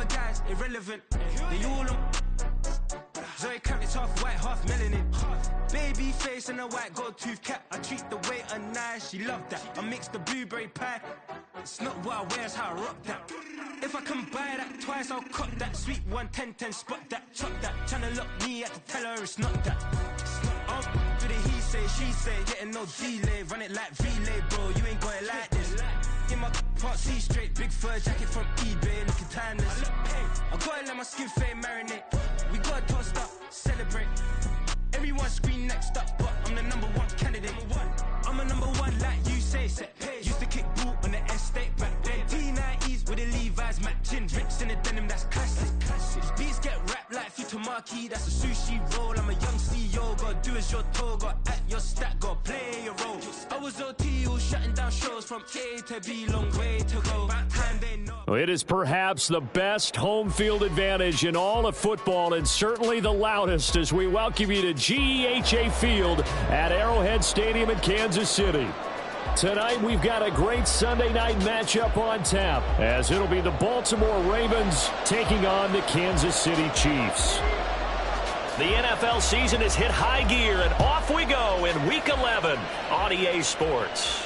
other guys, irrelevant. They all on Zoe Kravitz, half white, half melanin. Baby face and a white gold tooth cap. I treat the waiter nice, she loved that. I mix the blueberry pie. It's not what I wear, it's how I rock that. If I can buy that twice, I'll cut that. Sweet 110, spot that, chop that. Tryna lock me, I have to tell her it's not that. Do the he say, she say, getting no delay. Run it like relay, bro, you ain't got it like this. In my part C straight, big fur jacket from eBay, looking timeless. I gotta let my skin fade marinate. We gotta toast up, celebrate. Everyone scream next up, but I'm the #1 candidate. I'm a #1 like you say. Used to kick ball on the estate back then. T90s with the Levi's matching. Rips in the denim, that's classic. These beats get wrapped like Futamaki, that's a sushi roll. I'm a young CEO, gotta do as you're told. Gotta act your stat, gotta play your role. I was OT, all shutting down shows from A to B, long way to go. Time they know. It is perhaps the best home field advantage in all of football, and certainly the loudest, as we welcome you to GEHA Field at Arrowhead Stadium in Kansas City. Tonight we've got a great Sunday night matchup on tap, as it'll be the Baltimore Ravens taking on the Kansas City Chiefs. The NFL season has hit high gear, and off we go in Week 11 on EA Sports.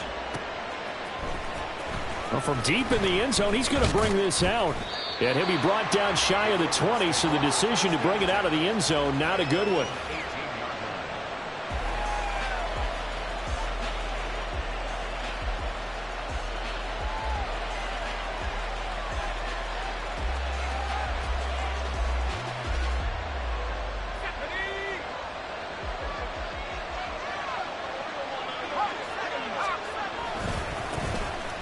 Well, from deep in the end zone, he's going to bring this out. And he'll be brought down shy of the 20, so the decision to bring it out of the end zone, not a good one.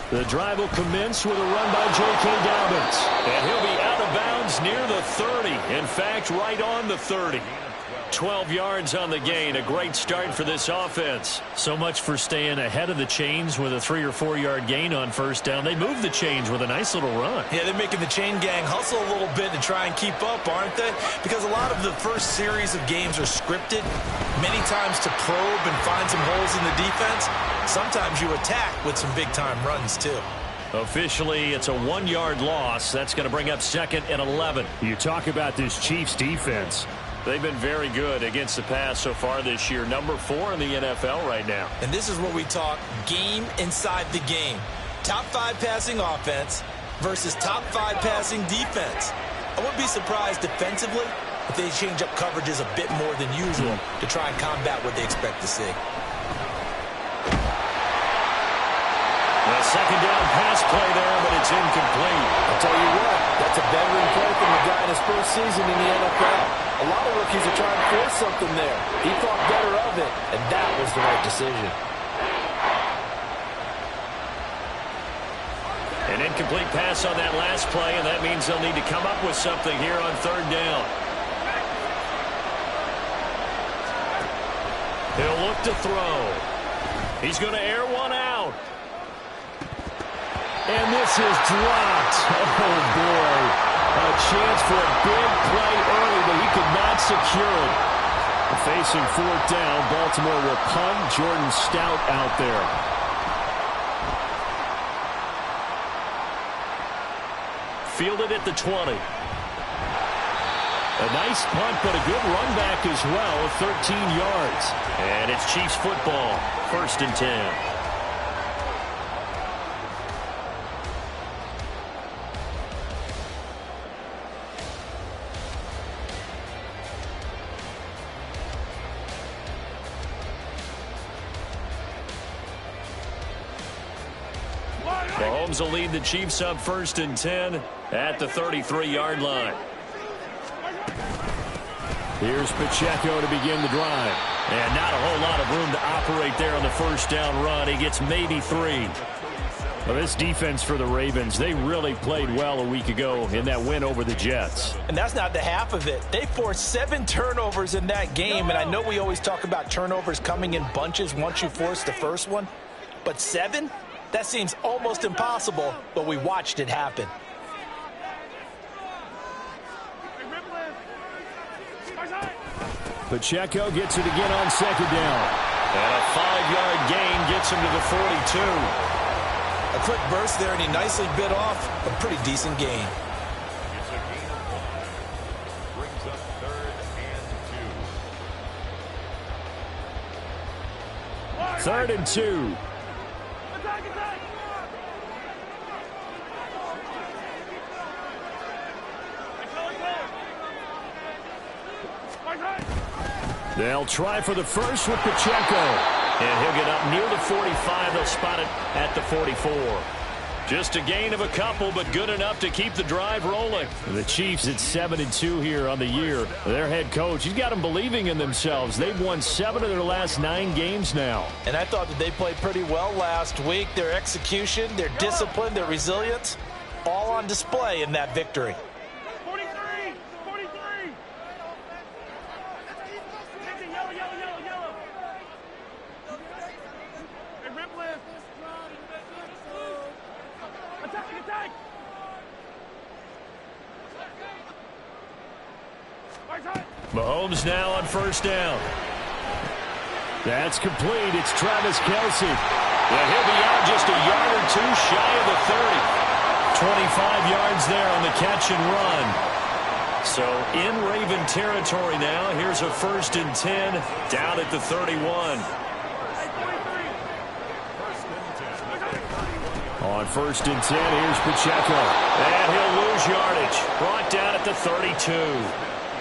The drive will commence with a run by J.K. Dobbins. And he'll be out of bounds near the 30. In fact, right on the 30. 12 yards on the gain. A great start for this offense. So much for staying ahead of the chains with a 3 or 4 yard gain on first down. They moved the chains with a nice little run. Yeah, they're making the chain gang hustle a little bit to try and keep up, aren't they? Because a lot of the first series of games are scripted, many times to probe and find some holes in the defense. Sometimes you attack with some big-time runs, too. Officially, it's a 1 yard loss. That's going to bring up 2nd and 11. You talk about this Chiefs defense. They've been very good against the pass so far this year. #4 in the NFL right now. And this is where we talk game inside the game. Top 5 passing offense versus top 5 passing defense. I wouldn't be surprised defensively if they change up coverages a bit more than usual to try and combat what they expect to see. A second down pass play there, but it's incomplete. I'll tell you what, that's a veteran play from the guy in his first season in the NFL. A lot of rookies are trying to force something there. He thought better of it, and that was the right decision. An incomplete pass on that last play, and that means they'll need to come up with something here on 3rd down. He'll look to throw. He's going to air one out. And this is dropped. Oh, boy. A chance for a big play early, but he could not secure it. Facing 4th down, Baltimore will punt. Jordan Stout out there. Fielded at the 20. A nice punt, but a good run back as well, 13 yards. And it's Chiefs football, 1st and 10. Mahomes will lead the Chiefs up 1st and 10 at the 33-yard line. Here's Pacheco to begin the drive. And not a whole lot of room to operate there on the 1st down run. He gets maybe 3. Well, this defense for the Ravens, they really played well a week ago in that win over the Jets. And that's not the half of it. They forced 7 turnovers in that game, and I know we always talk about turnovers coming in bunches once you force the first one, but 7? That seems almost impossible, but we watched it happen. Pacheco gets it again on 2nd down. And a 5-yard gain gets him to the 42. A quick burst there, and he nicely bit off a pretty decent gain. It's a gain of 1. Brings up 3rd and 2. 3rd and 2. They'll try for the first with Pacheco. And he'll get up near the 45. They'll spot it at the 44. Just a gain of a couple, but good enough to keep the drive rolling. The Chiefs at 7-2 here on the year. Their head coach, he's got them believing in themselves. They've won 7 of their last 9 games now. And I thought that they played pretty well last week. Their execution, their discipline, their resilience, all on display in that victory. 43! Yellow. Hey, rip lift. Attack! Mahomes now on 1st down. That's complete. It's Travis Kelce. Yeah, he'll be out just a yard or 2 shy of the 30. 25 yards there on the catch and run. So in Raven territory now. Here's a 1st and 10 down at the 31. On 1st and 10, here's Pacheco. And he'll lose yardage. Brought down at the 32.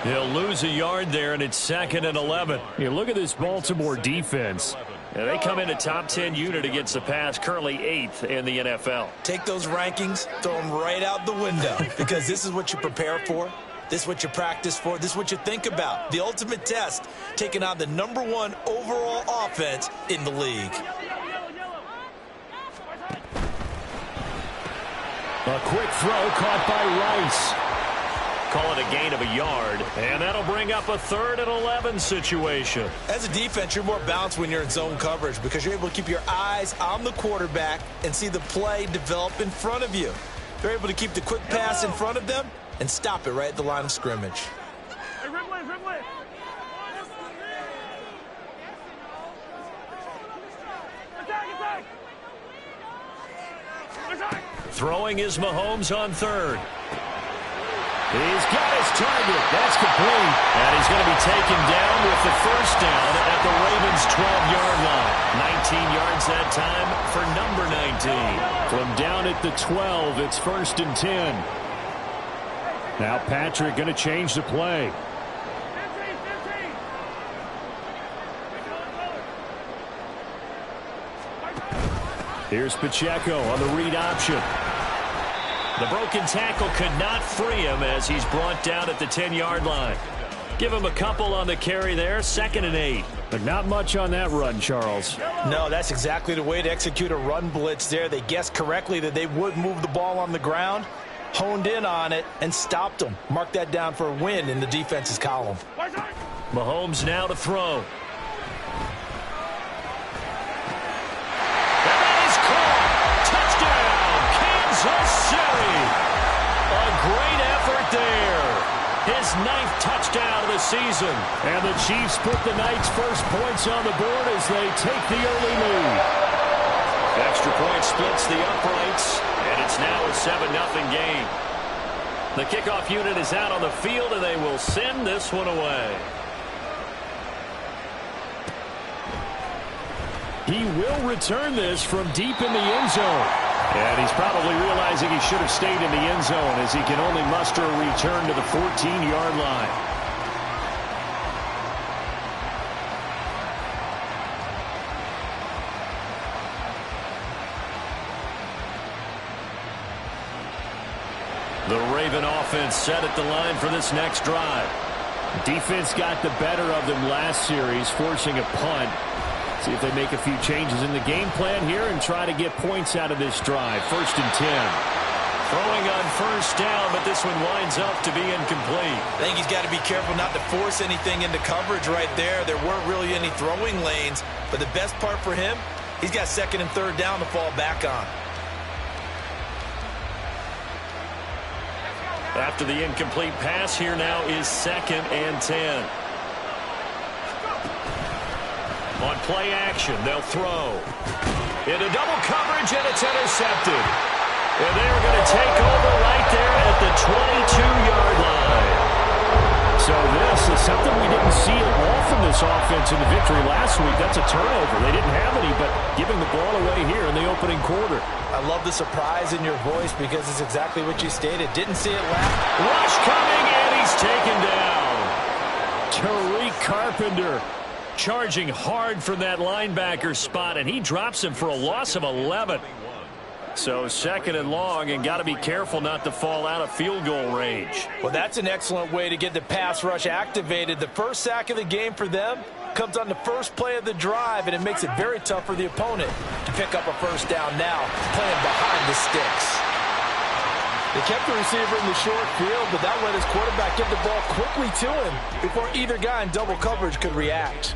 He'll lose a yard there, and it's 2nd and 11. Yeah, look at this Baltimore defense. Yeah, they come in a top 10 unit against the pass, currently 8th in the NFL. Take those rankings, throw them right out the window, because this is what you prepare for. This is what you practice for. This is what you think about. The ultimate test, taking on the #1 overall offense in the league. A quick throw caught by Rice. Call it a gain of a yard, and that'll bring up a 3rd and 11 situation. As a defense, you're more balanced when you're in zone coverage because you're able to keep your eyes on the quarterback and see the play develop in front of you. You're able to keep the quick pass in front of them and stop it right at the line of scrimmage. Hey, rip lift. Attack! Throwing is Mahomes on 3rd. He's got his target. That's complete. And he's going to be taken down with the 1st down at the Ravens' 12-yard line. 19 yards that time for number 19. From down at the 12, it's 1st and 10. Now Patrick going to change the play. 15. Here's Pacheco on the read option. The broken tackle could not free him as he's brought down at the 10-yard line. Give him a couple on the carry there, 2nd and 8. But not much on that run, Charles. No, that's exactly the way to execute a run blitz there. They guessed correctly that they would move the ball on the ground, honed in on it, and stopped them. Mark that down for a win in the defense's column. Mahomes now to throw. A great effort there. His 9th touchdown of the season. And the Chiefs put the Knights' first points on the board as they take the early lead. Extra point splits the uprights, and it's now a 7-0 game. The kickoff unit is out on the field, and they will send this one away. He will return this from deep in the end zone. And he's probably realizing he should have stayed in the end zone as he can only muster a return to the 14-yard line. The Raven offense set at the line for this next drive. Defense got the better of them last series, forcing a punt. See if they make a few changes in the game plan here and try to get points out of this drive. 1st and 10. Throwing on 1st down, but this one winds up to be incomplete. I think he's got to be careful not to force anything into coverage right there. There weren't really any throwing lanes, but the best part for him, he's got 2nd and 3rd down to fall back on. After the incomplete pass, here now is 2nd and 10. On play action, they'll throw. Into double coverage, and it's intercepted. And they're going to take over right there at the this offense in the victory last week. That's a turnover. They didn't have any, but giving the ball away here in the opening quarter. I love the surprise in your voice because it's exactly what you stated. Didn't see it last. Rush coming, and he's taken down. Tariq Carpenter charging hard from that linebacker spot, and he drops him for a loss of 11. So second and long, and got to be careful not to fall out of field goal range. Well, that's an excellent way to get the pass rush activated. The first sack of the game for them comes on the first play of the drive, and it makes it very tough for the opponent to pick up a first down now, playing behind the sticks. They kept the receiver in the short field, but that let his quarterback get the ball quickly to him before either guy in double coverage could react.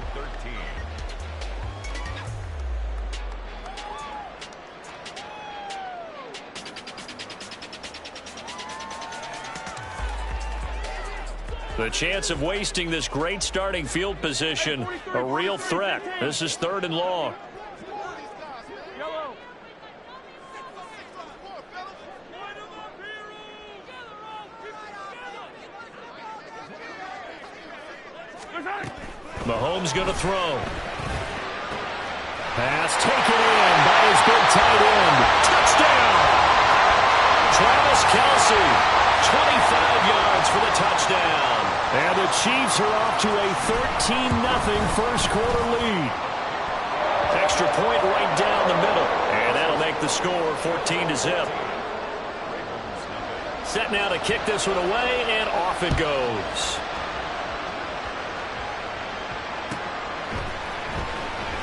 The chance of wasting this great starting field position, a real threat. This is third and long. Mahomes going to throw. Pass taken in by his big tight end. Touchdown! Travis Kelce, 25 yards for the touchdown. And the Chiefs are off to a 13-0 first quarter lead. Extra point right down the middle. And that'll make the score 14-0. Set now to kick this one away, and off it goes.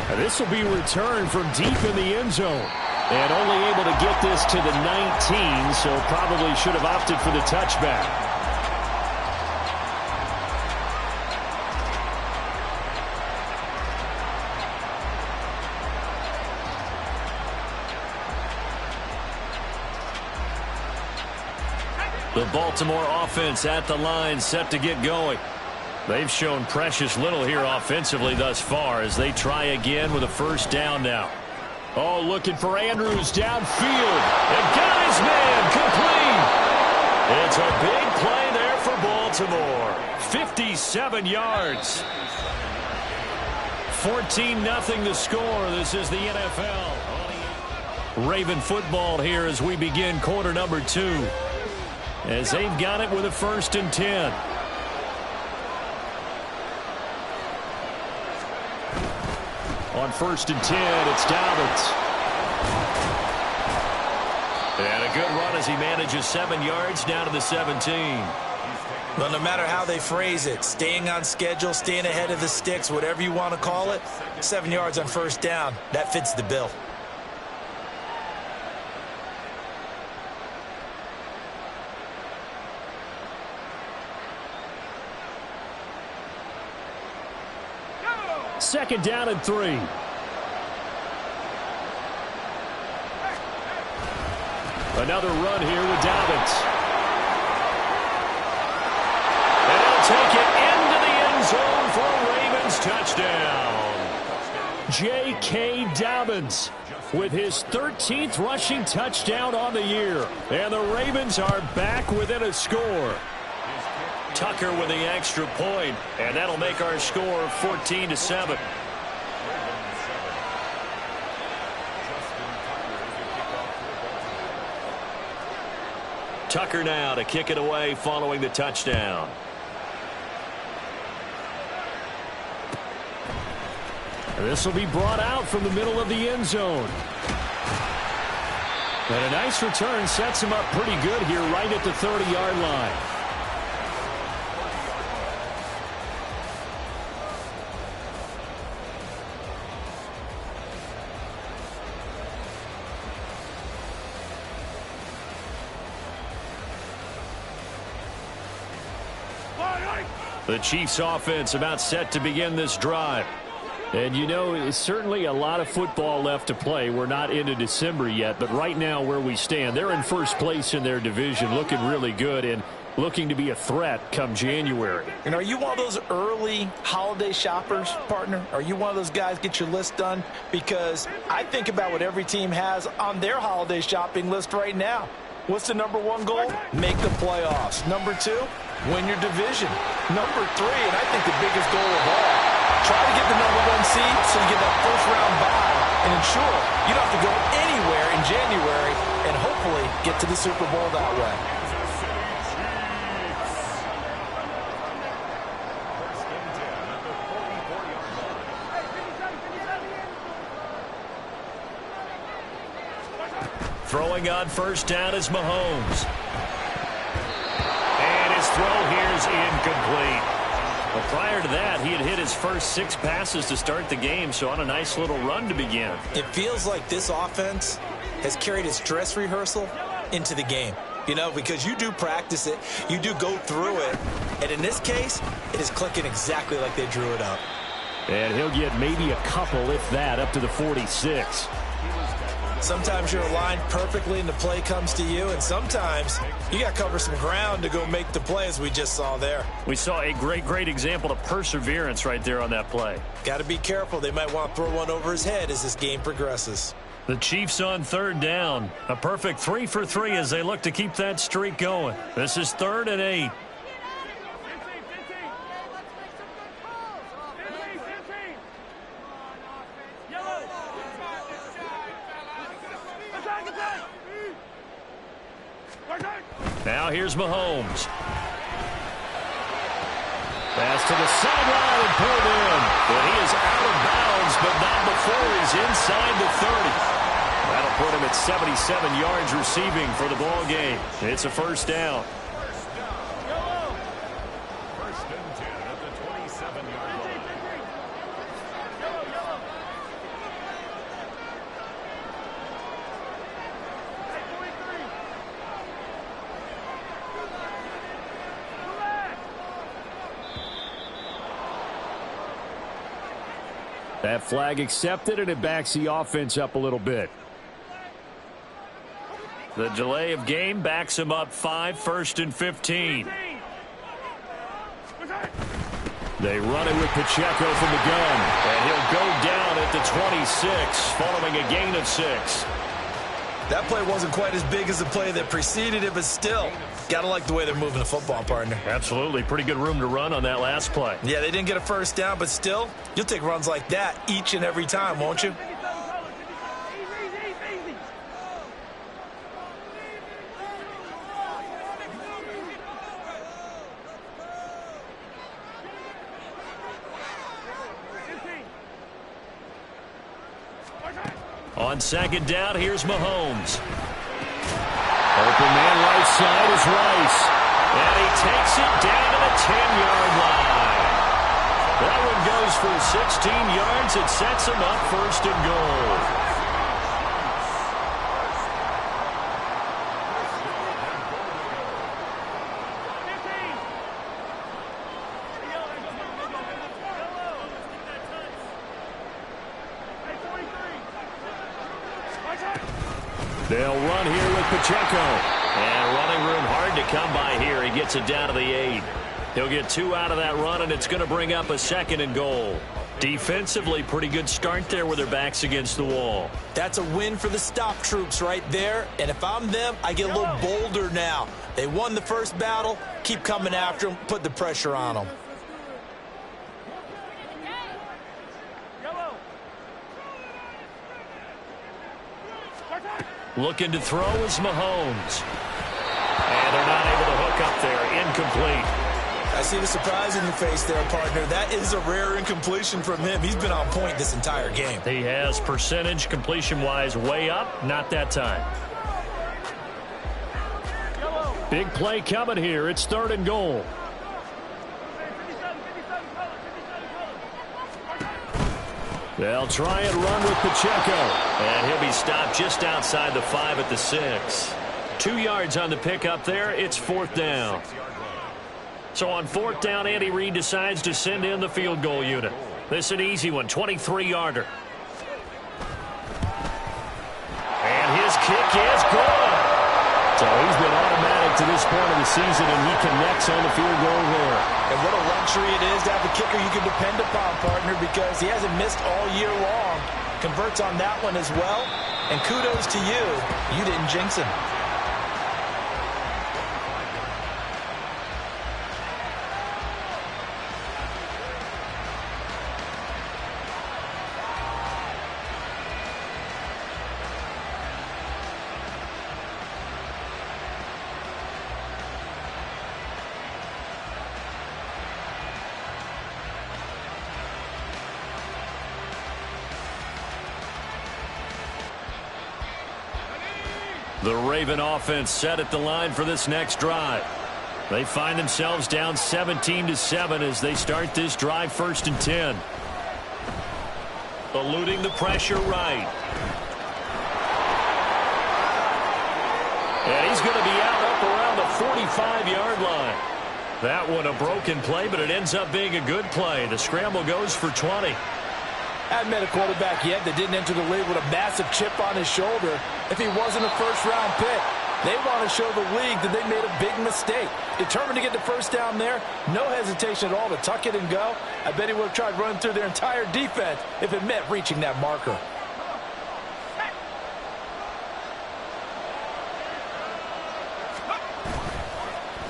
And this will be returned from deep in the end zone. And only able to get this to the 19, so probably should have opted for the touchback. The Baltimore offense at the line, set to get going. They've shown precious little here offensively thus far as they try again with a first down now. Oh, looking for Andrews downfield. And got his man complete. It's a big play there for Baltimore. 57 yards. 14-0 the score. This is the NFL. Raven football here as we begin quarter number 2. As they've got it with a 1st and 10. On 1st and 10, it's Dobbins. And a good run as he manages 7 yards down to the 17. Well, no matter how they phrase it, staying on schedule, staying ahead of the sticks, whatever you want to call it, 7 yards on first down, that fits the bill. Second down and 3. Another run here with Dobbins. And he'll take it into the end zone for a Ravens touchdown. J.K. Dobbins with his 13th rushing touchdown on the year. And the Ravens are back within a score. Tucker with the extra point, and that'll make our score 14-7. Tucker now to kick it away following the touchdown. This will be brought out from the middle of the end zone. And a nice return sets him up pretty good here right at the 30-yard line. The Chiefs offense about set to begin this drive. And you know, it's certainly a lot of football left to play. We're not into December yet, but right now where we stand, they're in first place in their division, looking really good and looking to be a threat come January. And are you one of those early holiday shoppers, partner? Are you one of those guys get your list done? Because I think about what every team has on their holiday shopping list right now. What's the number 1 goal? Make the playoffs. Number 2, win your division. Number 3, and I think the biggest goal of all, Try to get the #1 seed so you get that first-round bye and ensure you don't have to go anywhere in January and hopefully get to the Super Bowl that way. Throwing on first down is Mahomes. And his throw here is incomplete. But prior to that, he had hit his first 6 passes to start the game, so on a nice little run to begin. It feels like this offense has carried its dress rehearsal into the game. You know, because you do practice it, you do go through it, and in this case, it is clicking exactly like they drew it up. And he'll get maybe a couple, if that, up to the 46. Sometimes you're aligned perfectly and the play comes to you, and sometimes you got to cover some ground to go make the play, as we just saw there. We saw a great example of perseverance right there on that play. Got to be careful. They might want to throw one over his head as this game progresses. The Chiefs on third down. A perfect 3 for 3 as they look to keep that streak going. This is 3rd and 8. Now here's Mahomes. Pass to the sideline and pulled in. But he is out of bounds, but not before he's inside the 30. That'll put him at 77 yards receiving for the ball game. It's a first down. First and 10 at the 27-yard line. That flag accepted, and it backs the offense up a little bit. The delay of game backs him up 5, 1st and 15. They run it with Pacheco from the gun. And he'll go down at the 26, following a gain of 6. That play wasn't quite as big as the play that preceded it, but still, got to like the way they're moving the football, partner. Absolutely. Pretty good room to run on that last play. Yeah, they didn't get a first down, but still, you'll take runs like that each and every time, won't you? On second down, here's Mahomes. Open man right side is Rice. And he takes it down to the 10-yard line. That one goes for 16 yards. It sets him up 1st and goal. They'll run here with Pacheco. And running room hard to come by here. He gets it down to the 8. He'll get 2 out of that run, and it's going to bring up a 2nd and goal. Defensively, pretty good start there with their backs against the wall. That's a win for the stop troops right there. And if I'm them, I get a little bolder now. They won the first battle. Keep coming after them. Put the pressure on them. Looking to throw is Mahomes. And they're not able to hook up there. Incomplete. I see the surprise in your face there, partner. That is a rare incompletion from him. He's been on point this entire game. He has percentage completion-wise way up. Not that time. Big play coming here. It's 3rd and goal. They'll try and run with Pacheco. And he'll be stopped just outside the 5 at the 6. 2 yards on the pickup there. It's 4th down. So on 4th down, Andy Reid decides to send in the field goal unit. This is an easy one, 23-yarder. And his kick is good. So he's been automatic to this point of the season, and he connects on the field goal there. And what a luxury it is to have a kicker you can depend upon, partner, because he hasn't missed all year long. Converts on that one as well. And kudos to you. You didn't jinx him. The Raven offense set at the line for this next drive. They find themselves down 17-7 as they start this drive 1st and 10. Eluding the pressure right. And he's going to be out up around the 45-yard line. That one a broken play, but it ends up being a good play. The scramble goes for 20. Hadn't met a quarterback yet that didn't enter the league with a massive chip on his shoulder if he wasn't a first-round pick. They want to show the league that they made a big mistake. Determined to get the first down there, no hesitation at all to tuck it and go. I bet he would have tried running through their entire defense if it meant reaching that marker.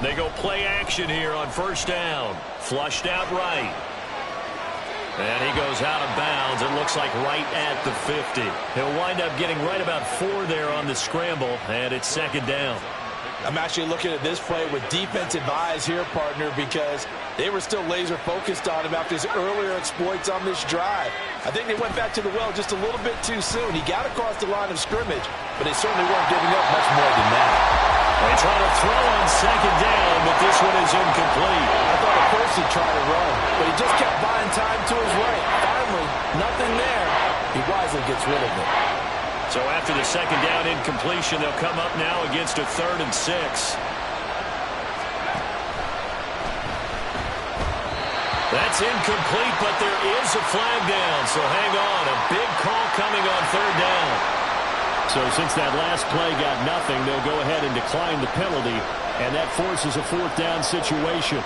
They go play action here on 1st down. Flushed out right. And he goes out of bounds. It looks like right at the 50. He'll wind up getting right about 4 there on the scramble, and it's 2nd down. I'm actually looking at this play with defensive eyes here, partner, because they were still laser focused on him after his earlier exploits on this drive. I think they went back to the well just a little bit too soon. He got across the line of scrimmage, but they certainly weren't giving up much more than that. They try to throw on 2nd down, but this one is incomplete. I thought at first he'd try to run, but he just kept buying time to his right. Finally, nothing there. He wisely gets rid of it. So after the 2nd down incompletion, they'll come up now against a 3rd and 6. That's incomplete, but there is a flag down, so hang on. A big call coming on 3rd down. So since that last play got nothing, they'll go ahead and decline the penalty, and that forces a 4th down situation.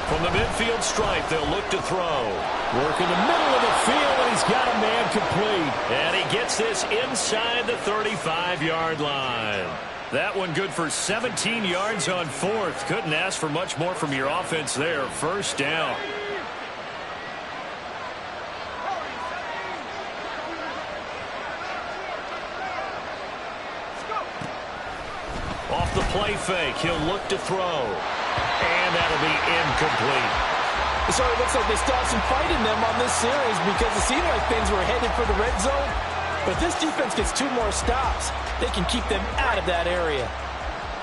From the midfield stripe, they'll look to throw. Work in the middle of the field, and he's got a man complete. And he gets this inside the 35-yard line. That one good for 17 yards on 4th. Couldn't ask for much more from your offense there. 1st down. Off the play fake, he'll look to throw. And that'll be incomplete. So it looks like they still have some fight in them on this series because it seemed like things were headed for the red zone. But if this defense gets 2 more stops, they can keep them out of that area.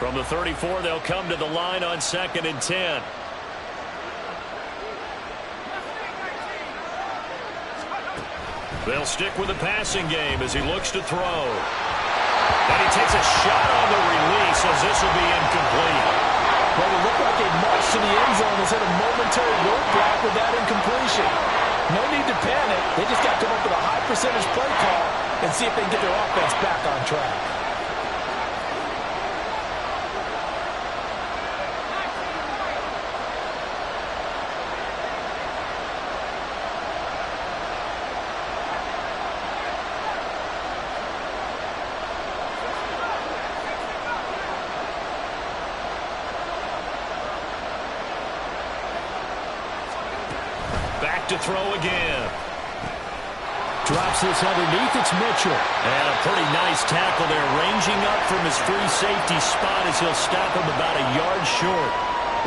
From the 34, they'll come to the line on 2nd and 10. They'll stick with the passing game as he looks to throw. And he takes a shot on the release as this will be incomplete. Well, it looked like a march to the end zone has hit a momentary roadblock with that incompletion. No need to panic. They just got to come up with a high percentage play call and see if they can get their offense back on track. To throw again. Drops this underneath. It's Mitchell. And a pretty nice tackle there, ranging up from his free safety spot as he'll stop him about a yard short.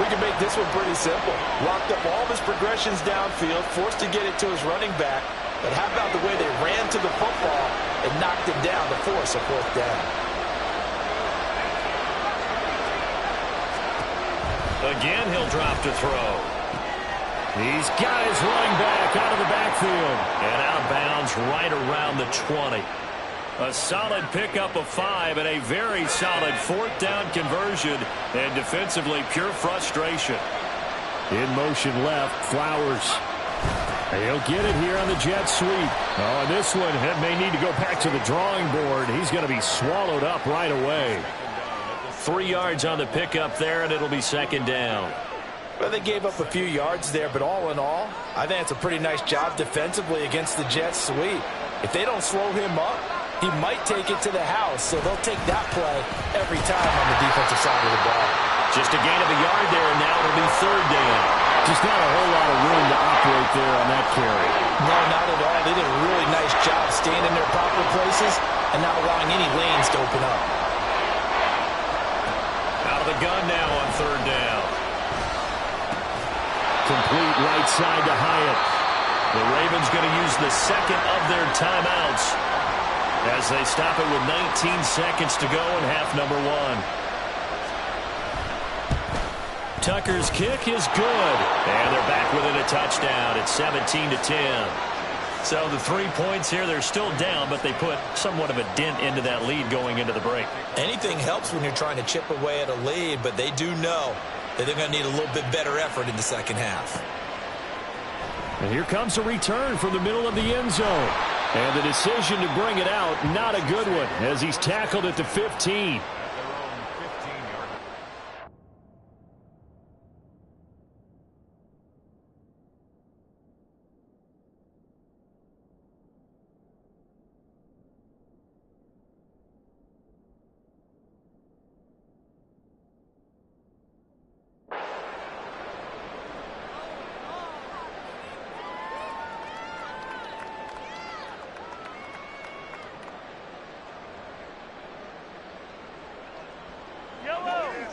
We can make this one pretty simple. Locked up all of his progressions downfield, forced to get it to his running back. But how about the way they ran to the football and knocked him down to force a 4th down? Again, he'll drop to throw. He's got his running back out of the backfield. And out of bounds right around the 20. A solid pickup of 5 and a very solid 4th down conversion. And defensively, pure frustration. In motion left, Flowers. He'll get it here on the jet sweep. Oh, and this one may need to go back to the drawing board. He's going to be swallowed up right away. 3 yards on the pickup there, and it'll be 2nd down. Well, they gave up a few yards there, but all in all, I think it's a pretty nice job defensively against the jet sweep. If they don't slow him up, he might take it to the house, so they'll take that play every time on the defensive side of the ball. Just a gain of a yard there, and now it'll be 3rd down. Just not a whole lot of room to operate there on that carry. No, not at all. They did a really nice job staying in their proper places and not allowing any lanes to open up. Out of the gun now on third down. Complete right side to Hyatt. The Ravens going to use the second of their timeouts as they stop it with 19 seconds to go in half number one. Tucker's kick is good. And they're back within a touchdown. It's 17-10. So the 3 points here, they're still down, but they put somewhat of a dent into that lead going into the break. Anything helps when you're trying to chip away at a lead, but they do know that they're going to need a little bit better effort in the second half. And here comes a return from the middle of the end zone. And the decision to bring it out, not a good one, as he's tackled at the 15.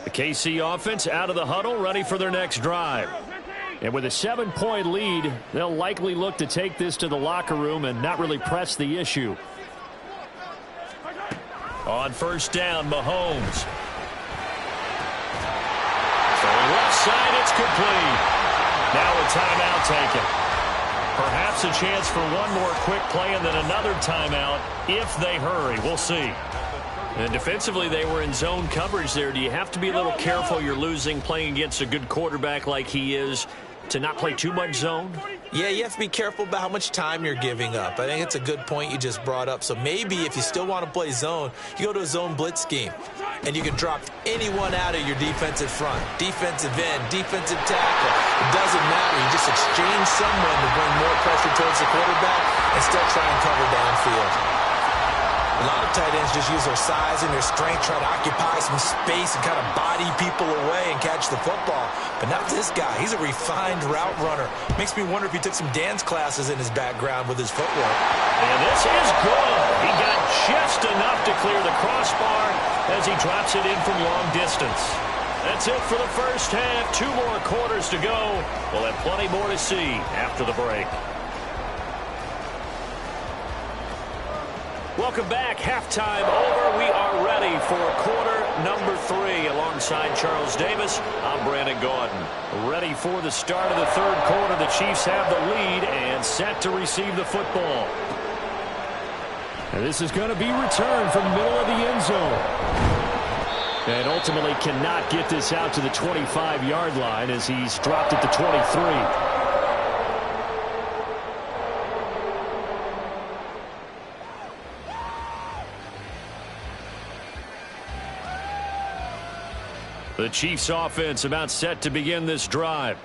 The KC offense out of the huddle, ready for their next drive. And with a 7-point lead, they'll likely look to take this to the locker room and not really press the issue. On first down, Mahomes. So left side, it's complete. Now a timeout taken. Perhaps a chance for one more quick play and then another timeout if they hurry. We'll see. And defensively, they were in zone coverage there. Do you have to be a little careful you're losing playing against a good quarterback like he is to not play too much zone? Yeah, you have to be careful about how much time you're giving up. I think it's a good point you just brought up. So maybe if you still want to play zone, you go to a zone blitz scheme. And you can drop anyone out of your defensive front. Defensive end, defensive tackle. It doesn't matter. You just exchange someone to bring more pressure towards the quarterback and still try and cover downfield. A lot of tight ends just use their size and their strength, try to occupy some space and kind of body people away and catch the football. But not this guy. He's a refined route runner. Makes me wonder if he took some dance classes in his background with his footwork. And this is good. He got just enough to clear the crossbar as he drops it in from long distance. That's it for the first half. 2 more quarters to go. We'll have plenty more to see after the break. Welcome back. Halftime over. We are ready for quarter number 3. Alongside Charles Davis, I'm Brandon Gaudin. Ready for the start of the third quarter. The Chiefs have the lead and set to receive the football. And this is going to be returned from the middle of the end zone. And ultimately cannot get this out to the 25-yard line as he's dropped at the 23. The Chiefs offense about set to begin this drive.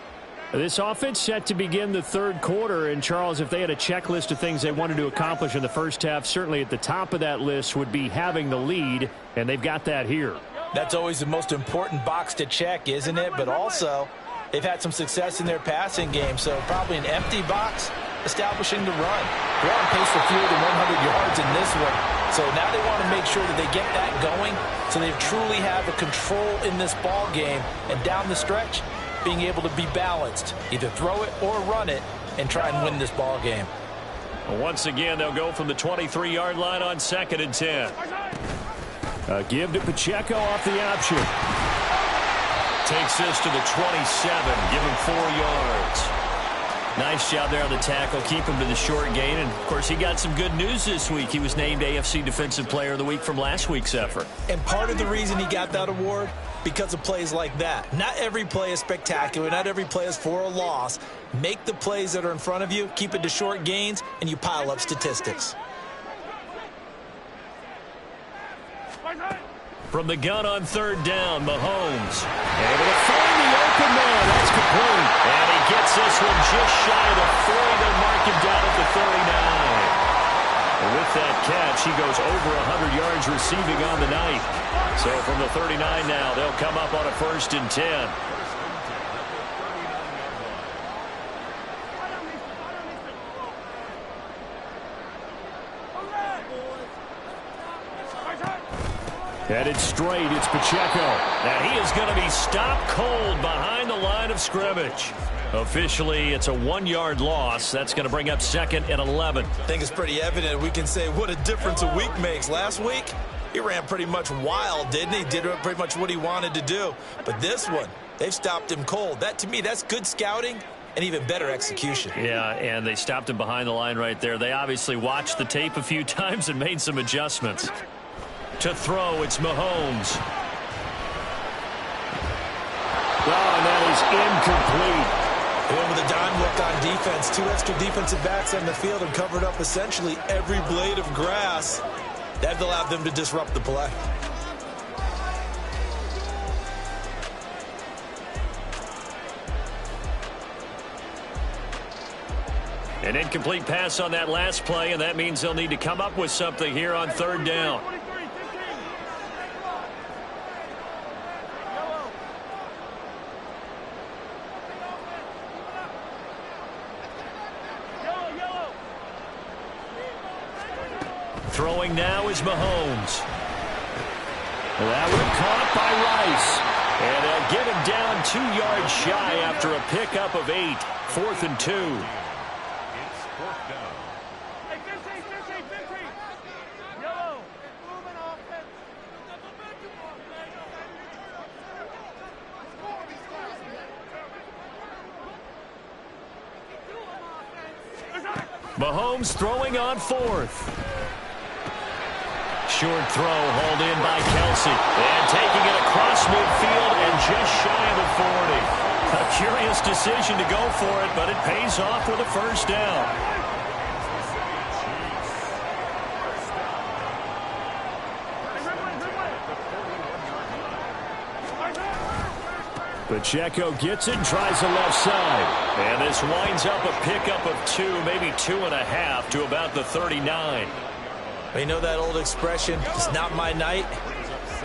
This offense set to begin the third quarter. And, Charles, if they had a checklist of things they wanted to accomplish in the first half, certainly at the top of that list would be having the lead, and they've got that here. That's always the most important box to check, isn't it? But also, they've had some success in their passing game, so probably an empty box establishing the run. They're on pace for fewer than 100 yards in this one. So now they want to make sure that they get that going so they truly have a control in this ball game. And down the stretch, being able to be balanced. Either throw it or run it and try and win this ball game. Once again, they'll go from the 23-yard line on 2nd and 10. A give to Pacheco off the option. Takes this to the 27. Give him 4 yards. Nice job there on the tackle. Keep him to the short gain. And, of course, he got some good news this week. He was named AFC Defensive Player of the Week from last week's effort. And part of the reason he got that award, because of plays like that. Not every play is spectacular. Not every play is for a loss. Make the plays that are in front of you, keep it to short gains, and you pile up statistics. From the gun on third down, Mahomes. Able to find the open man. That's complete. And he gets this one just shy of the 40. They'll mark him down at the 39. And with that catch, he goes over 100 yards receiving on the night. So from the 39 now, they'll come up on a 1st and 10. Headed straight, it's Pacheco. And he is going to be stopped cold behind the line of scrimmage. Officially, it's a 1-yard loss. That's going to bring up 2nd and 11. I think it's pretty evident. We can say what a difference a week makes. Last week, he ran pretty much wild, didn't he? Did pretty much what he wanted to do. But this one, they've stopped him cold. That, to me, that's good scouting and even better execution. Yeah, and they stopped him behind the line right there. They obviously watched the tape a few times and made some adjustments. To throw, it's Mahomes. Oh, and that is incomplete. They went with a dime look on defense. 2 extra defensive backs on the field and covered up essentially every blade of grass. That allowed them to disrupt the play. An incomplete pass on that last play, and that means they'll need to come up with something here on 3rd down. Throwing now is Mahomes. That one caught by Rice. And they'll get him down 2 yards shy after a pickup of 8. 4th and 2. It's 4th down. Hey, 15. Yellow. Mahomes throwing on 4th. Short throw hauled in by Kelsey. And taking it across midfield and just shy of the 40. A curious decision to go for it, but it pays off with a 1st down. Pacheco gets it, tries the left side. And this winds up a pickup of 2, maybe 2.5 to about the 39. You know that old expression, it's not my night?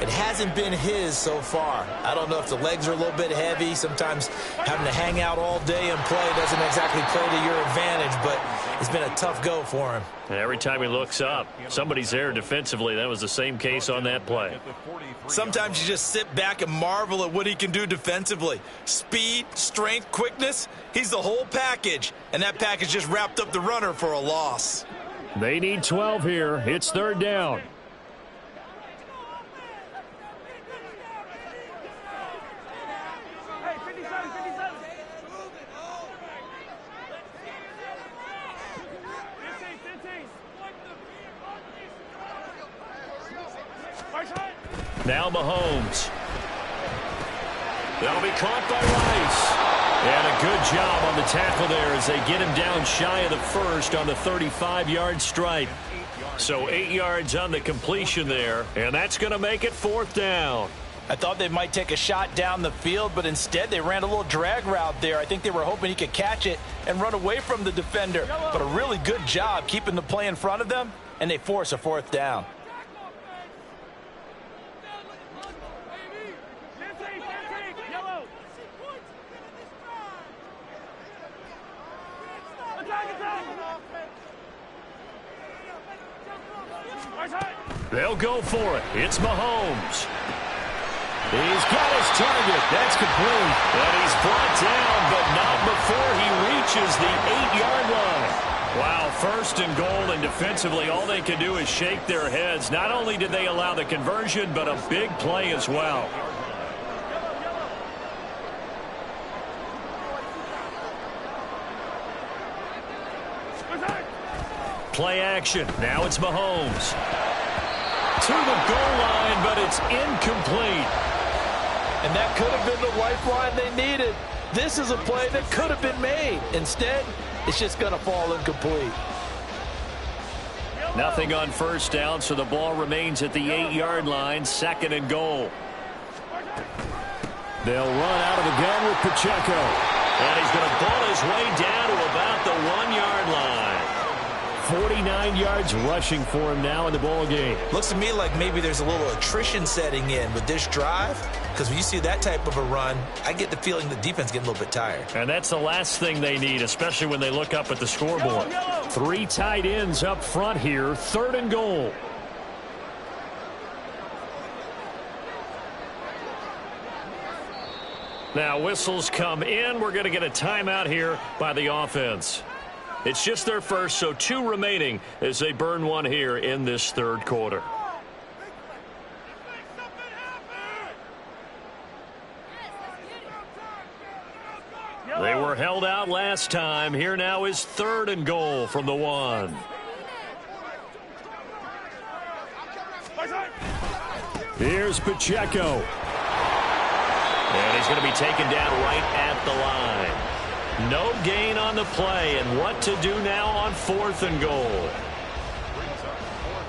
It hasn't been his so far. I don't know if the legs are a little bit heavy. Sometimes having to hang out all day and play doesn't exactly play to your advantage, but it's been a tough go for him. And every time he looks up, somebody's there defensively. That was the same case on that play. Sometimes you just sit back and marvel at what he can do defensively. Speed, strength, quickness, he's the whole package. And that package just wrapped up the runner for a loss. They need 12 here. It's 3rd down. Hey, 57. 15. Now Mahomes. That'll be caught by Rice. And a good job on the tackle there as they get him down shy of the 1st on the 35-yard stripe. So 8 yards on the completion there, and that's going to make it 4th down. I thought they might take a shot down the field, but instead they ran a little drag route there. I think they were hoping he could catch it and run away from the defender. But a really good job keeping the play in front of them, and they force a 4th down. Yellow. They'll go for it. It's Mahomes. He's got his target. That's complete. And he's brought down, but not before he reaches the 8-yard line. Wow, 1st and goal, and defensively all they can do is shake their heads. Not only did they allow the conversion, but a big play as well. Play action. Now it's Mahomes. To the goal line, but it's incomplete. And that could have been the lifeline they needed. This is a play that could have been made. Instead, it's just going to fall incomplete. Nothing on 1st down, so the ball remains at the 8-yard line, 2nd and goal. They'll run out of the gun with Pacheco. And he's going to ball his way down to about the 1-yard line. 49 yards rushing for him now in the ball game. Looks to me like maybe there's a little attrition setting in with this drive, because when you see that type of a run, I get the feeling the defense getting a little bit tired. And that's the last thing they need, especially when they look up at the scoreboard. 3 tight ends up front here, 3rd and goal. Now whistles come in. We're going to get a timeout here by the offense. It's just their first, so 2 remaining as they burn one here in this third quarter. They were held out last time. Here now is 3rd and goal from the 1. Here's Pacheco. And he's going to be taken down right at the line. No gain on the play, and what to do now on 4th and goal.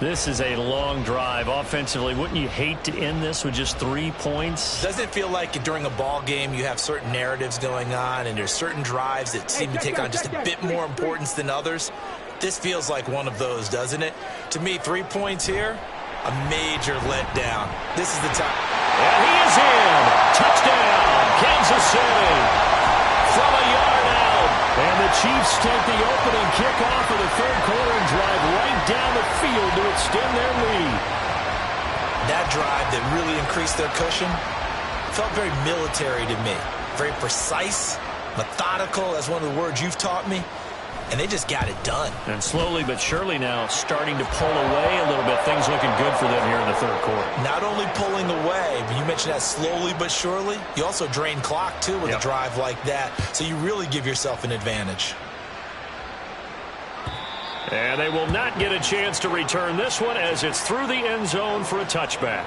This is a long drive offensively. Wouldn't you hate to end this with just 3 points? Doesn't it feel like during a ball game you have certain narratives going on and there's certain drives that seem to take on just a bit more importance than others? This feels like one of those, doesn't it? To me, 3 points here, a major letdown. This is the time. And he is in. Touchdown, Kansas City. From a yard out. And the Chiefs take the opening kickoff of the third quarter and drive right down the field to extend their lead. That drive that really increased their cushion felt very military to me. Very precise, methodical, that's one of the words you've taught me. And they just got it done. And slowly but surely now starting to pull away a little bit. Things looking good for them here in the third quarter. Not only pulling away, but you mentioned that slowly but surely. You also drain clock, too, with a drive like that. So you really give yourself an advantage. And they will not get a chance to return this one as it's through the end zone for a touchback.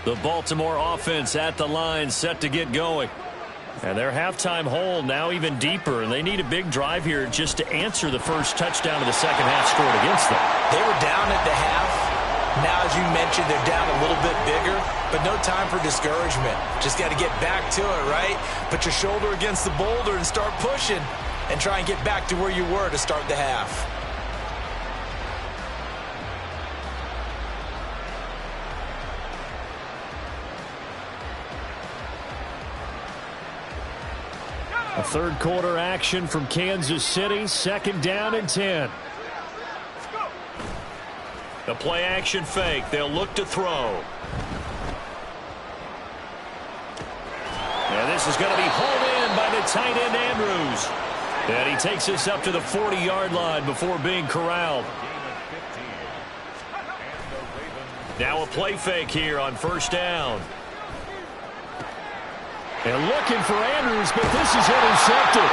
The Baltimore offense at the line, set to get going. And their halftime hole now even deeper, and they need a big drive here just to answer the first touchdown of the second half scored against them. They were down at the half. Now, as you mentioned, they're down a little bit bigger, but no time for discouragement. Just got to get back to it, right? Put your shoulder against the boulder and start pushing and try and get back to where you were to start the half. A third quarter action from Kansas City, 2nd down and 10. The play action fake. They'll look to throw. And this is going to be hauled in by the tight end Andrews. And he takes us up to the 40-yard line before being corralled. Now a play fake here on 1st down. And looking for Andrews, but this is intercepted.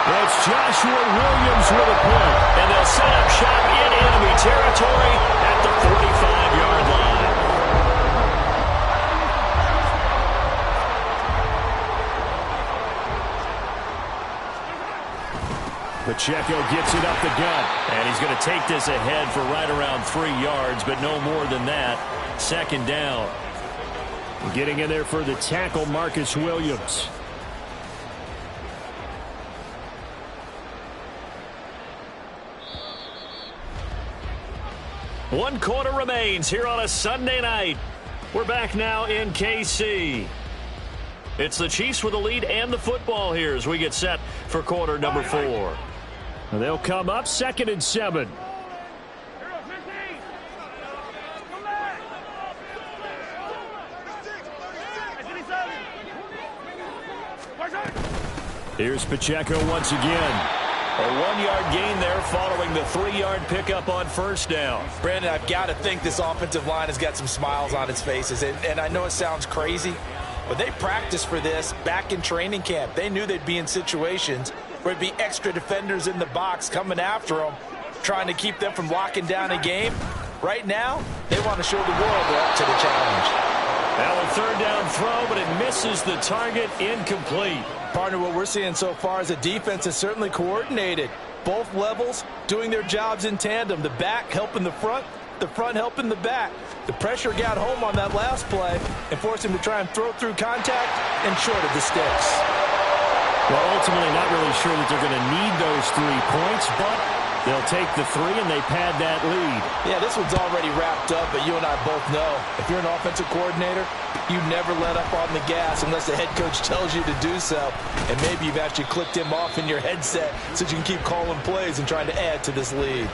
That's Joshua Williams with a punt. And they'll set up shop in enemy territory at the 45-yard line. Pacheco gets it up the gut. And he's going to take this ahead for right around 3 yards, but no more than that. 2nd down. Getting in there for the tackle, Marcus Williams. One quarter remains here on a Sunday night. We're back now in KC. It's the Chiefs with the lead and the football here as we get set for quarter number 4. They'll come up 2nd and 7. Here's Pacheco once again. A 1-yard gain there following the 3-yard pickup on 1st down. Brandon, I've got to think this offensive line has got some smiles on its faces. And I know it sounds crazy, but they practiced for this back in training camp. They knew they'd be in situations where there'd be extra defenders in the box coming after them, trying to keep them from locking down a game. Right now, they want to show the world they're up to the challenge. Now a 3rd down throw, but it misses the target, incomplete. Partner, what we're seeing so far is the defense is certainly coordinated. Both levels doing their jobs in tandem. The back helping the front helping the back. The pressure got home on that last play and forced him to try and throw through contact and short of the sticks. Well, ultimately not really sure that they're going to need those 3 points, but They'll take the 3, and they pad that lead. Yeah, this one's already wrapped up, but you and I both know if you're an offensive coordinator, you never let up on the gas unless the head coach tells you to do so. And maybe you've actually clicked him off in your headset so you can keep calling plays and trying to add to this lead.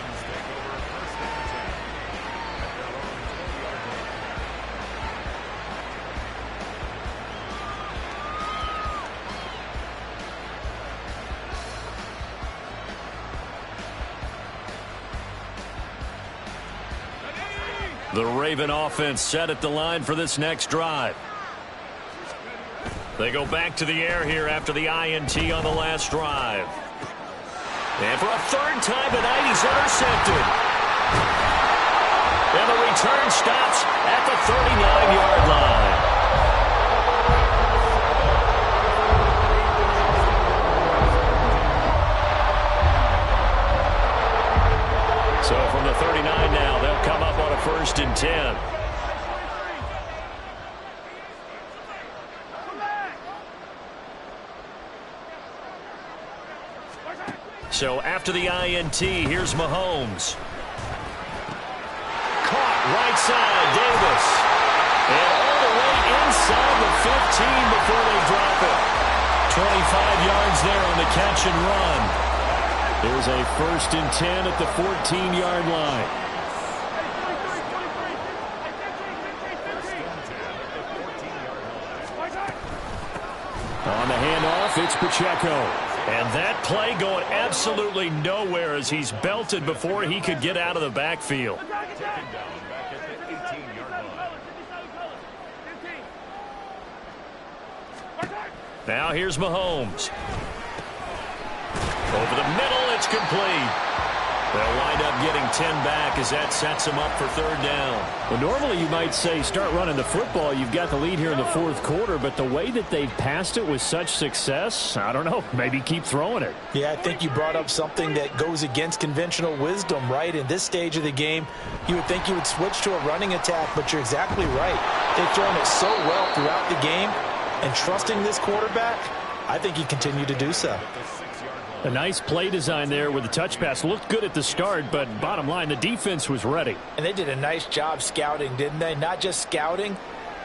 The Raven offense set at the line for this next drive. They go back to the air here after the INT on the last drive. And for a third time tonight, he's intercepted. And the return stops at the 39-yard line. So from the 39 now, they'll come up on a 1st and 10. So after the INT, here's Mahomes. Caught right side, Davis. And all the way inside the 15 before they drop it. 25 yards there on the catch and run. There's a 1st and 10 at the 14-yard line. On the handoff, it's Pacheco. And that play going absolutely nowhere as he's belted before he could get out of the backfield. Now here's Mahomes. Over the middle, it's complete. They'll wind up getting 10 back as that sets them up for 3rd down. Well, normally you might say start running the football. You've got the lead here in the 4th quarter, but the way that they've passed it with such success, I don't know, maybe keep throwing it. Yeah, I think you brought up something that goes against conventional wisdom, right? In this stage of the game, you would think you would switch to a running attack, but you're exactly right. They've thrown it so well throughout the game, and trusting this quarterback, I think he continued to do so. A nice play design there with the touch pass. Looked good at the start, but bottom line, the defense was ready. And they did a nice job scouting, didn't they? Not just scouting,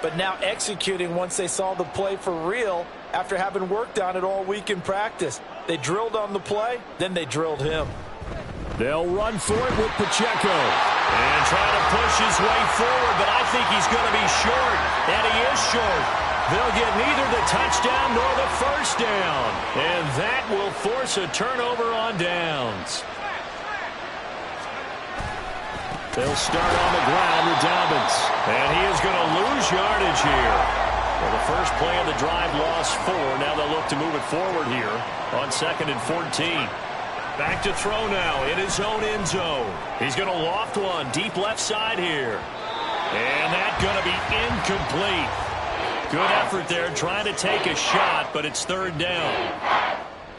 but now executing once they saw the play for real after having worked on it all week in practice. They drilled on the play, then they drilled him. They'll run for it with Pacheco. And trying to push his way forward, but I think he's going to be short. And he is short. They'll get neither the touchdown nor the 1st down. And that will force a turnover on downs. They'll start on the ground with Dobbins. And he is going to lose yardage here. Well, the first play of the drive lost 4. Now they'll look to move it forward here on 2nd and 14. Back to throw now in his own end zone. He's going to loft one deep left side here. And that's going to be incomplete. Good effort there trying to take a shot, but it's 3rd down.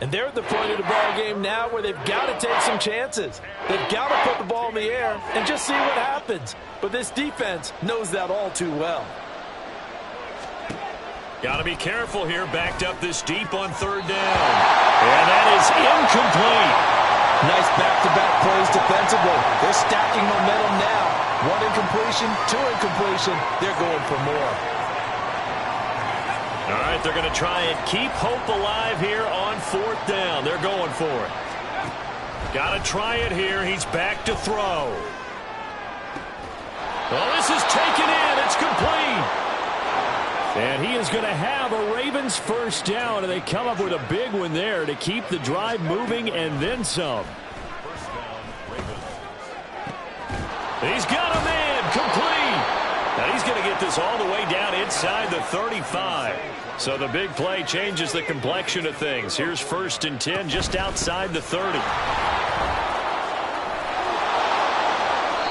And they're at the point of the ball game now where they've got to take some chances. They've got to put the ball in the air and just see what happens. But this defense knows that all too well. Got to be careful here, backed up this deep on 3rd down. And that is incomplete. Nice back-to-back plays defensively. They're stacking momentum now. 1 incompletion, 2 incompletion. They're going for more. All right, they're going to try and keep hope alive here on 4th down. They're going for it. Got to try it here. He's back to throw. Well, this is taken in. It's complete. And he is going to have a Ravens 1st down, and they come up with a big one there to keep the drive moving and then some. He's got a man. Complete. Now he's going to get this all the way down inside the 35. So the big play changes the complexion of things. Here's 1st and 10 just outside the 30.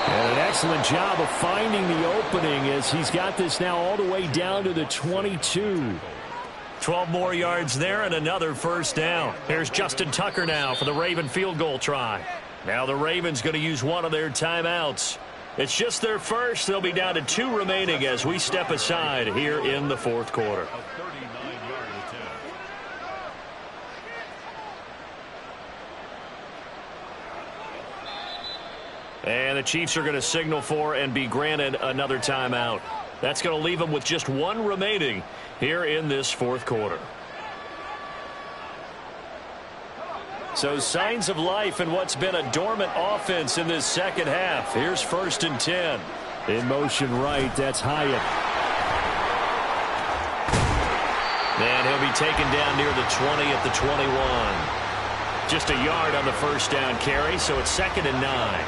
And an excellent job of finding the opening as he's got this now all the way down to the 22. 12 more yards there and another 1st down. Here's Justin Tucker now for the Raven field goal try. Now the Ravens going to use one of their timeouts. It's just their first. They'll be down to 2 remaining as we step aside here in the 4th quarter. And the Chiefs are going to signal for and be granted another timeout. That's going to leave them with just one remaining here in this fourth quarter. So signs of life in what's been a dormant offense in this second half. Here's 1st and 10. In motion right, that's Hyatt. And he'll be taken down near the 20 at the 21. Just a yard on the first down carry, so it's 2nd and 9.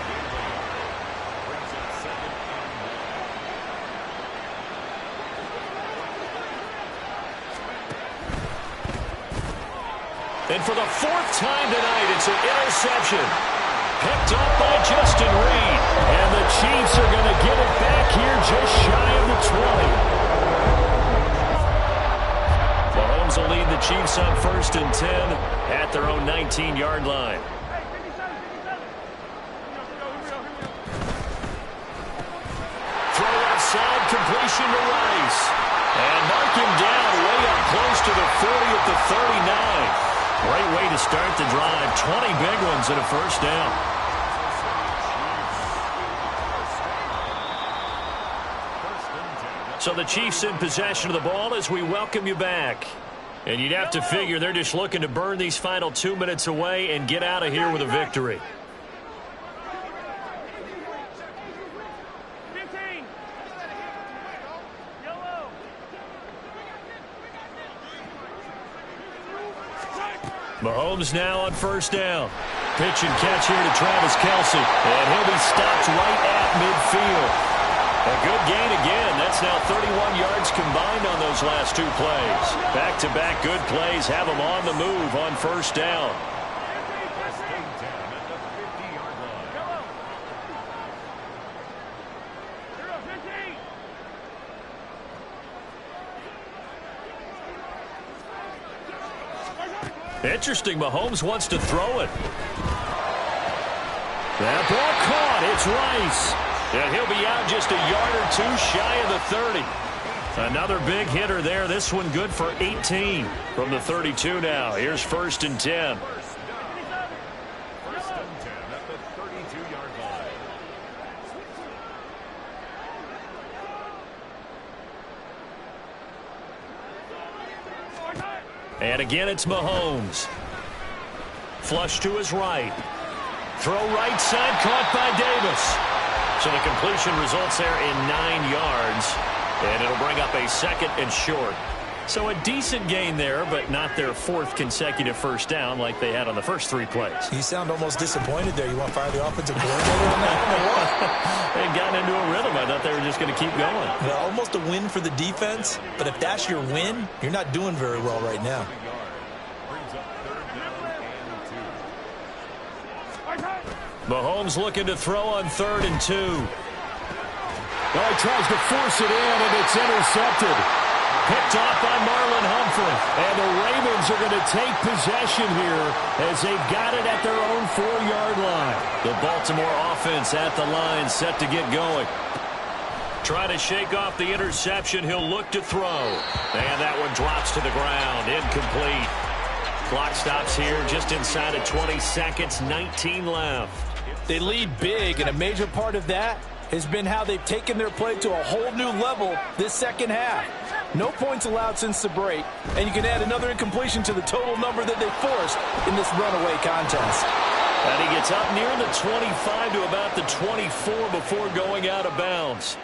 And for the 4th time tonight, it's an interception. Picked up by Justin Reed. And the Chiefs are going to get it back here just shy of the 20. Mahomes will lead the Chiefs on 1st and 10 at their own 19-yard line. Throw outside, completion to Rice. And mark him down way up close to the 40 at the 39. Great way to start the drive. 20 big ones and a first down. So the Chiefs in possession of the ball as we welcome you back. And you'd have to figure they're just looking to burn these final 2 minutes away and get out of here with a victory. 15. Yellow. Mahomes now on first down. Pitch and catch here to Travis Kelce. And he'll be stopped right at midfield. A good gain again. That's now 31 yards combined on those last 2 plays. Back-to-back good plays have them on the move on first down. Interesting, Mahomes wants to throw it. That ball caught. It's Rice. And he'll be out just a yard or 2 shy of the 30. Another big hitter there. This one good for 18 from the 32 now. Here's 1st and 10. 1st and 10 at the 32-yard line. And again, it's Mahomes. Flush to his right. Throw right side, caught by Davis. So the completion results there in 9 yards. And it'll bring up a 2nd and short. So a decent gain there, but not their 4th consecutive first down like they had on the first 3 plays. You sound almost disappointed there. You want to fire the offensive coordinator on that one or what? They'd gotten into a rhythm. I thought they were just going to keep going. Yeah, almost a win for the defense, but if that's your win, you're not doing very well right now. Mahomes looking to throw on 3rd and 2. Well, he tries to force it in, and it's intercepted. Picked off by Marlon Humphrey. And the Ravens are going to take possession here as they've got it at their own 4-yard line. The Baltimore offense at the line, set to get going. Trying to shake off the interception. He'll look to throw. And that one drops to the ground. Incomplete. Clock stops here just inside of 20 seconds. 19 left. They lead big, and a major part of that has been how they've taken their play to a whole new level this second half. No points allowed since the break, and you can add another incompletion to the total number that they forced in this runaway contest. And he gets up near the 25 to about the 24 before going out of bounds.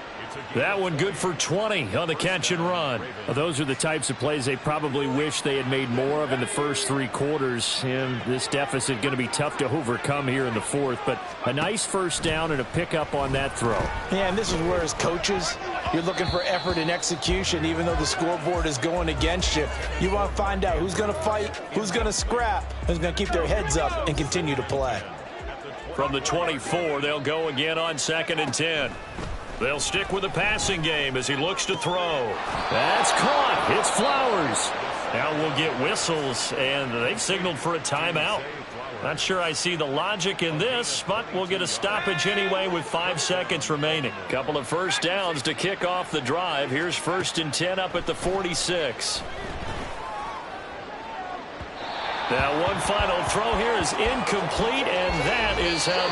That one good for 20 on the catch and run. Well, those are the types of plays they probably wish they had made more of in the first 3 quarters. And this deficit going to be tough to overcome here in the 4th. But a nice first down and a pickup on that throw. Yeah, and this is where as coaches, you're looking for effort and execution. Even though the scoreboard is going against you, you want to find out who's going to fight, who's going to scrap, who's going to keep their heads up and continue to play. From the 24, they'll go again on 2nd and 10. They'll stick with the passing game as he looks to throw. That's caught. It's Flowers. Now we'll get whistles, and they've signaled for a timeout. Not sure I see the logic in this, but we'll get a stoppage anyway with 5 seconds remaining. Couple of first downs to kick off the drive. Here's 1st and 10 up at the 46. Now one final throw here is incomplete, and that is how this